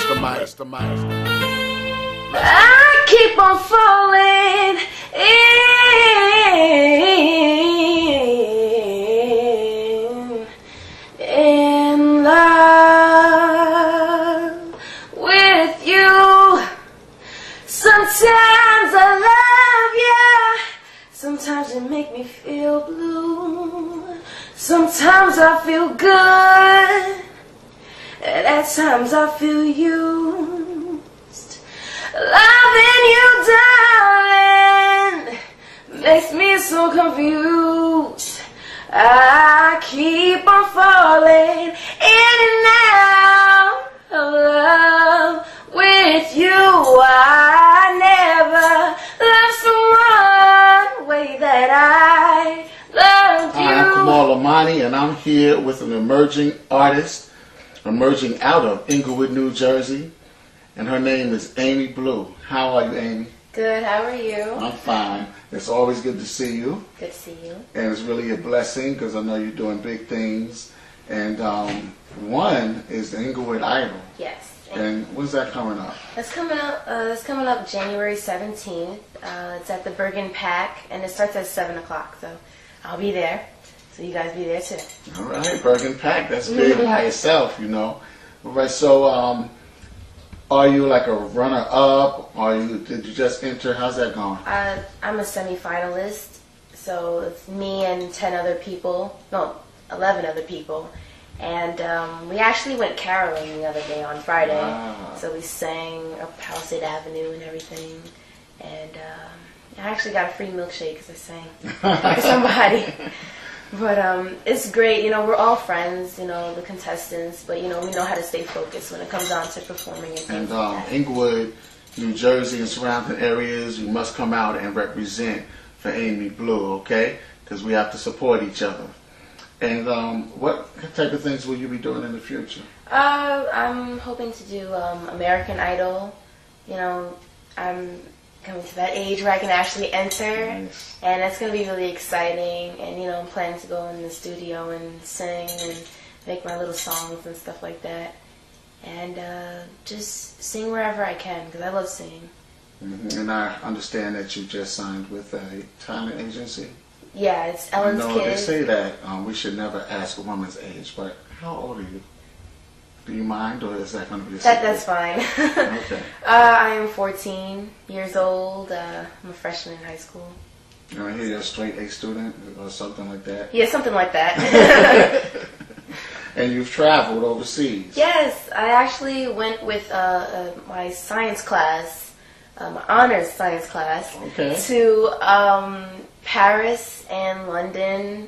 I keep on falling in love with you. Sometimes I love you, sometimes you make me feel blue. Sometimes I feel good, and at times I feel used. Loving you, darling, makes me so confused. I keep on falling in and out of love with you. I never loved someone the way that I loved you. Hi, I'm Kamal, Imani, and I'm here with an emerging artist, emerging out of Englewood, New Jersey, and her name is Amy Blue. How are you, Amy? Good, how are you? I'm fine. It's always good to see you. Good to see you. And it's really a blessing because I know you're doing big things. And one is the Englewood Idol. Yes. And when's that coming up? It's coming up January 17th. It's at the Bergen Pack, and it starts at 7 o'clock. So I'll be there. So you guys be there too. All right, Bergen Pack. That's big by itself, you know. All right, so are you like a runner-up? Did you just enter? How's that going? I'm a semi-finalist. So it's me and 10 other people. No, 11 other people. And we actually went caroling the other day on Friday. Wow. So we sang up Palisade Avenue and everything. And I actually got a free milkshake because I sang for somebody. But it's great. You know, we're all friends, you know, the contestants. But, you know, we know how to stay focused when it comes down to performing and things like that. Englewood, New Jersey and surrounding areas, you must come out and represent for Amy Blue, okay? Because we have to support each other. And what type of things will you be doing in the future? I'm hoping to do American Idol. You know, I'm coming to that age where I can actually enter. Nice. And it's going to be really exciting. And, you know, I'm planning to go in the studio and sing and make my little songs and stuff like that. And just sing wherever I can because I love singing. Mm-hmm. And I understand that you just signed with a talent agency. Yeah, it's Ellen's Kids. They say that we should never ask a woman's age, but how old are you? Do you mind, or is that going to be a secret? That's fine. Okay. I am 14 years old. I'm a freshman in high school. I hear you're a straight A student or something like that? Yeah, something like that. And you've traveled overseas? Yes, I actually went with my science class, my honors science class, to Paris and London.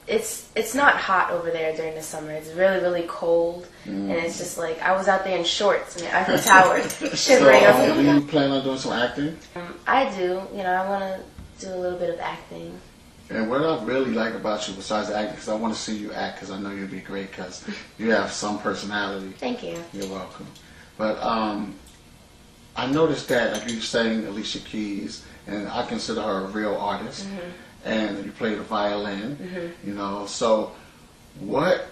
It's not hot over there during the summer. It's really, really cold, and it's just like I was out there in shorts and Eiffel Tower shivering. So, do you plan on doing some acting? I do. You know, I want to do a little bit of acting. And what I really like about you, besides acting, because I want to see you act, because I know you'd be great, because you have some personality. Thank you. You're welcome. But I noticed that like you sang Alicia Keys, and I consider her a real artist. And you play the violin, you know. So, what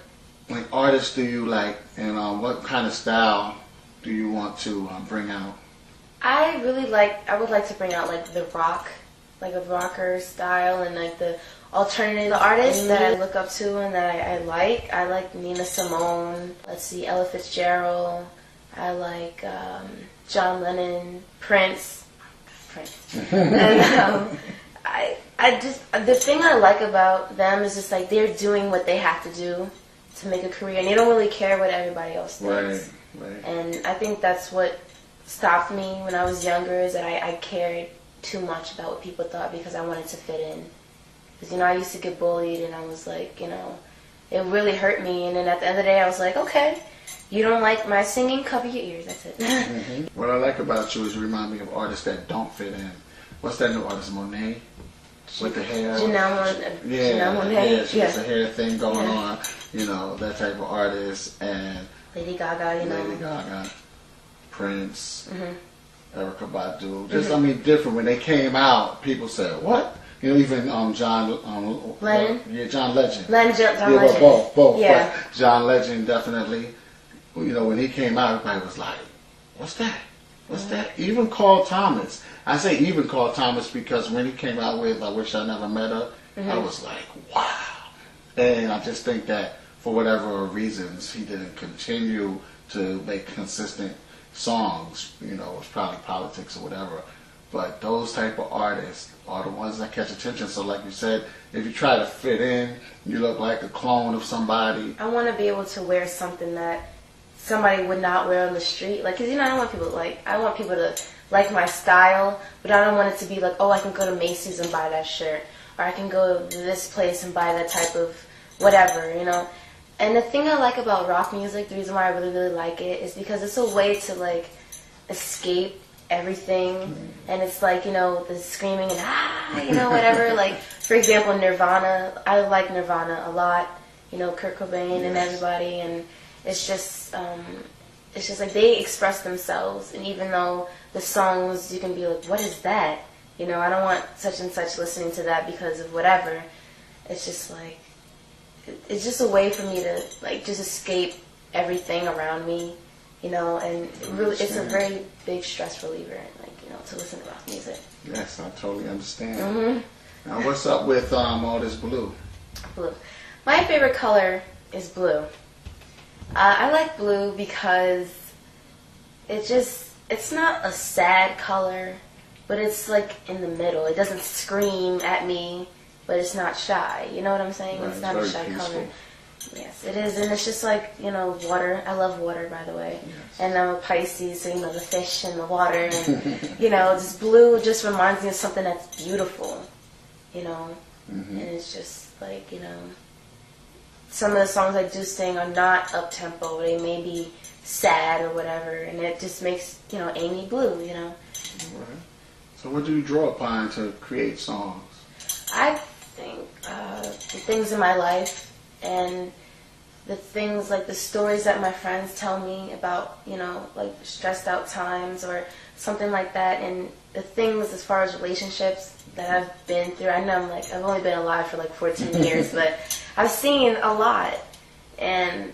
artists do you like, and what kind of style do you want to bring out? I would like to bring out like the rock, like a rocker style, and like the alternative artists that I look up to and that I like. I like Nina Simone. Let's see, Ella Fitzgerald. I like John Lennon, Prince. And the thing I like about them is just like they're doing what they have to do to make a career, and they don't really care what everybody else thinks. Right. And I think that's what stopped me when I was younger, is that I cared too much about what people thought because I wanted to fit in. Because, you know, I used to get bullied, and I was like, you know, it really hurt me. And then at the end of the day, I was like, okay, you don't like my singing? Cover your ears. That's it. What I like about you is you remind me of artists that don't fit in. What's that new artist, Monet? With the hair. Janelle Monáe. Yeah, she has a hair thing going on. You know, that type of artist. And Lady Gaga, you know. Lady Gaga, Prince, Erykah Badu. Just, I mean, different. When they came out, people said, what? You know, even John Lennon. Yeah, John Legend. John Legend. Both. Yeah. But John Legend definitely. when he came out, everybody was like, "What's that? What's that?" Even Carl Thomas. I say even Carl Thomas because when he came out with "I Wish I Never Met Her," I was like, "Wow!" And I just think that for whatever reasons, he didn't continue to make consistent songs. It's probably politics or whatever. But those type of artists are the ones that catch attention. So like you said, if you try to fit in, you look like a clone of somebody. I want to be able to wear something that somebody would not wear on the street. Like, 'cause I don't want people to I want people to like my style, but I don't want it to be like, oh, I can go to Macy's and buy that shirt, or I can go to this place and buy that type of whatever, And the thing I like about rock music, the reason why I really, really like it, is because it's a way to, like, escape everything. And it's like, the screaming and, whatever. Like, for example, Nirvana. I like Nirvana a lot. Kurt Cobain and everybody. And it's just like they express themselves. And even though the songs, you can be like, what is that? I don't want such and such listening to that because of whatever. It's just like, it's just a way for me to, like, just escape everything around me, and really, it's a very big stress reliever, like, to listen to rock music. Yes, I totally understand. Now, what's up with all this blue? Blue. My favorite color is blue. I like blue because it's not a sad color, but it's, like, in the middle. It doesn't scream at me, but it's not shy. You know what I'm saying? Right, it's not a shy color. Yes, it is. And it's just like, water. I love water, by the way. Yes. And I'm a Pisces, so, the fish and the water. And, just blue just reminds me of something that's beautiful, And it's just like, some of the songs I do sing are not up-tempo. They may be sad or whatever. And it just makes, Amy blue, Right. So what do you draw upon to create songs? I think the things in my life and the things, like the stories that my friends tell me about, like stressed out times or something like that, and the things as far as relationships that I've been through. I know I've only been alive for like 14 years, but I've seen a lot, and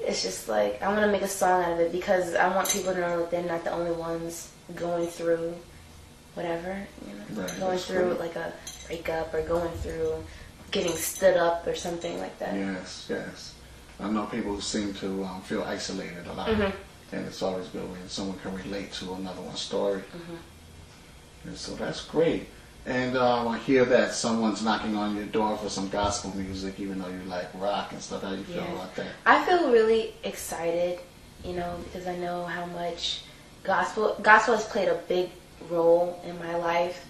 it's just like I want to make a song out of it because I want people to know that they're not the only ones going through whatever, Right, going through like a breakup or going through getting stood up or something like that. Yes. I know people who seem to feel isolated a lot, and it's always good when someone can relate to another one's story. And so that's great. And I hear that someone's knocking on your door for some gospel music, even though you like rock and stuff. How do you feel about that? I feel really excited, because I know how much gospel has played a big role in my life.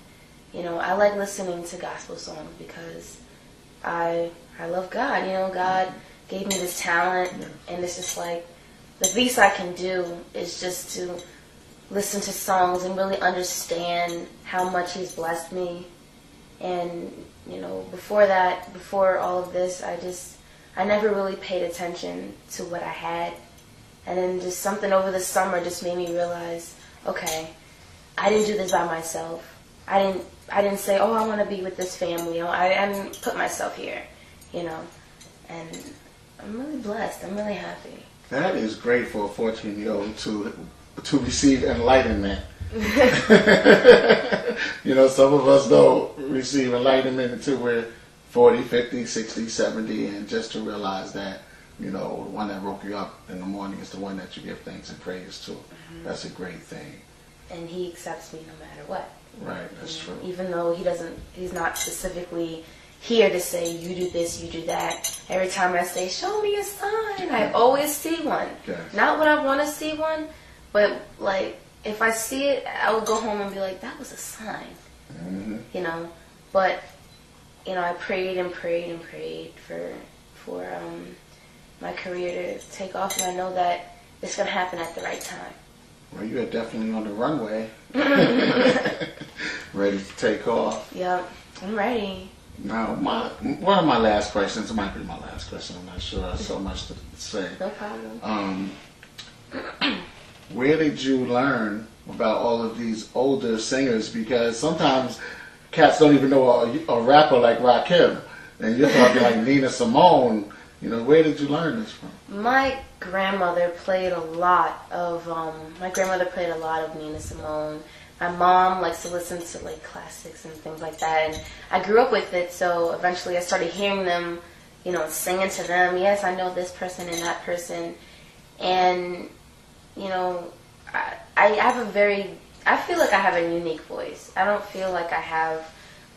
I like listening to gospel songs because I love God. God gave me this talent, and it's just like the least I can do is just to listen to songs and really understand how much He's blessed me. And before all of this, I never really paid attention to what I had, and then just something over the summer just made me realize, okay, I didn't do this by myself. I didn't say, oh, I want to be with this family. I didn't put myself here, And I'm really blessed. I'm really happy. That is great for a 14-year-old to receive enlightenment. Some of us don't receive enlightenment until we're 40, 50, 60, 70, and just to realize that, the one that woke you up in the morning is the one that you give thanks and praise to. That's a great thing. And He accepts me no matter what. Right, that's true. Even though He's not specifically here to say, you do this, you do that. Every time I say, show me a sign, I always see one. Yes. Not when I want to see one, but like, if I see it, I will go home and be like, that was a sign. But, I prayed and prayed and prayed for my career to take off, and I know that it's going to happen at the right time. Well, you are definitely on the runway. Ready to take off. Yep, I'm ready. Now, one of my last questions, it might be my last question, I'm not sure, I have so much to say. No problem. Where did you learn about all of these older singers? Because sometimes cats don't even know a rapper like Rakim, and you're talking like Nina Simone. Where did you learn this from? My grandmother played a lot of Nina Simone. My mom likes to listen to like classics and things like that, and I grew up with it. So eventually, I started hearing them, you know, singing to them. Yes, I know this person and that person, and you know, I have I feel like I have a unique voice. I don't feel like I have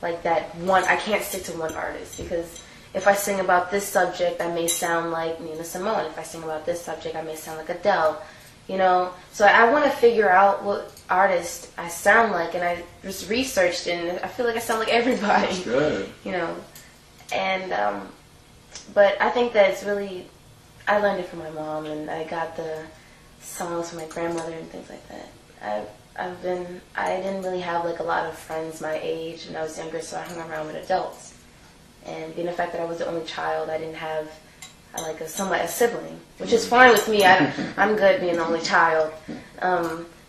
like that one. I can't stick to one artist, because if I sing about this subject, I may sound like Nina Simone. If I sing about this subject, I may sound like Adele. You know, so I want to figure out what artist I sound like, and I just researched, and I feel like I sound like everybody. That's good. You know, and but I think that it's really, I learned it from my mom, and I got the songs from my grandmother and things like that. I didn't really have like a lot of friends my age when I was younger, so I hung around with adults. And being the fact that I was the only child, I didn't have like a sibling, which is fine with me. I'm good being the only child.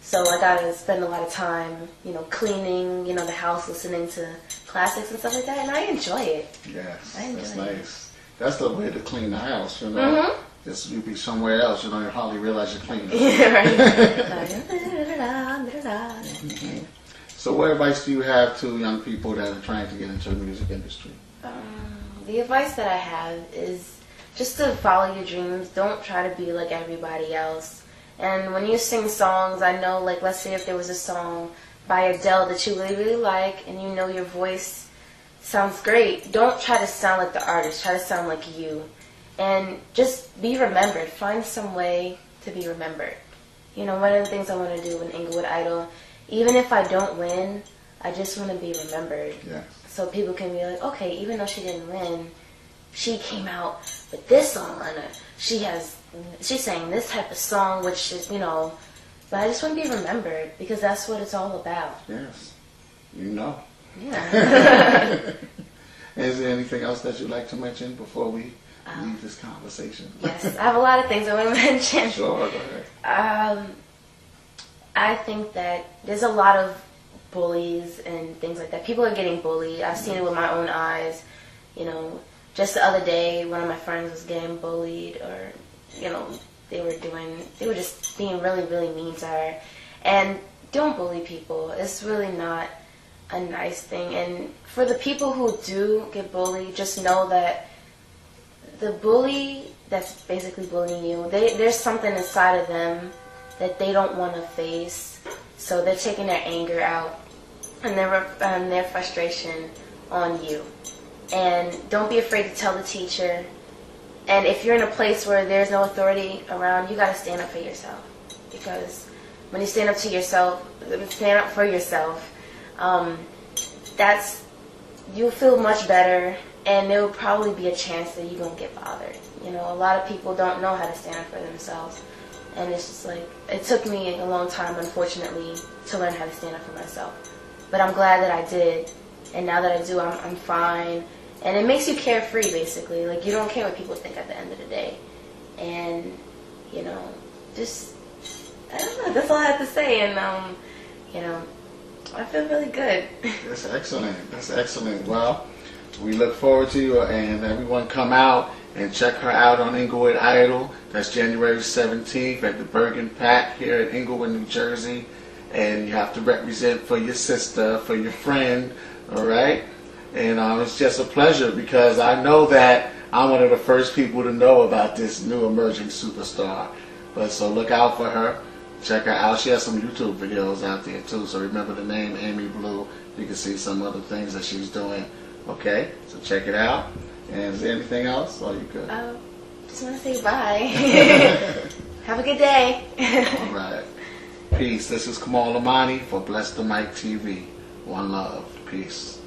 So I got to spend a lot of time, you know, cleaning, you know, the house, listening to classics and stuff like that, and I enjoy it. Yes, I enjoy that's it. Nice. That's the way to clean the house, you know. Mm-hmm. Just you be somewhere else, you don't hardly realize you're cleaning. Yeah, right. So what advice do you have to young people that are trying to get into the music industry? The advice that I have is just to follow your dreams. Don't try to be like everybody else. And when you sing songs, I know, like, let's say if there was a song by Adele that you really, really like, and you know your voice sounds great, don't try to sound like the artist. Try to sound like you. And just be remembered. Find some way to be remembered. You know, one of the things I want to do in Englewood Idol, even if I don't win, I just want to be remembered. Yes. So people can be like, okay, even though she didn't win, she came out with this song on her. She's saying this type of song, which is, you know, but I just want to be remembered, because that's what it's all about. Yes. You know. Yeah. Is there anything else that you'd like to mention before we leave this conversation? Yes, I have a lot of things I want to mention. Sure, go ahead. I think that there's a lot of bullies and things like that. People are getting bullied. I've seen it with my own eyes. You know, just the other day, one of my friends was getting bullied, or, you know, they were just being really, really mean to her. And don't bully people. It's really not a nice thing. And for the people who do get bullied, just know that the bully that's basically bullying you, there's something inside of them that they don't want to face. So they're taking their anger out and their frustration on you. And don't be afraid to tell the teacher. And if you're in a place where there's no authority around, you got to stand up for yourself. Because when you stand up for yourself, you'll feel much better, and there will probably be a chance that you don't get bothered. You know, a lot of people don't know how to stand up for themselves. And it's just like, it took me a long time, unfortunately, to learn how to stand up for myself. But I'm glad that I did. And now that I do, I'm fine. And it makes you carefree, basically. Like, you don't care what people think at the end of the day. And, you know, just, I don't know, that's all I have to say. And, you know, I feel really good. That's excellent. That's excellent. Well, we look forward to you, and everyone come out and check her out on Englewood Idol. That's January 17th at the Bergen Pack here in Englewood, New Jersey. And you have to represent for your sister, for your friend, all right? And it's just a pleasure, because I know that I'm one of the first people to know about this new emerging superstar. But so look out for her. Check her out. She has some YouTube videos out there too. So remember the name Amy Blue. You can see some other things that she's doing. Okay, so check it out. And is there anything else? Or you good? Just want to say bye. Have a good day. All right. Peace. This is Kamal Imani for Bless the Mic TV. One love. Peace.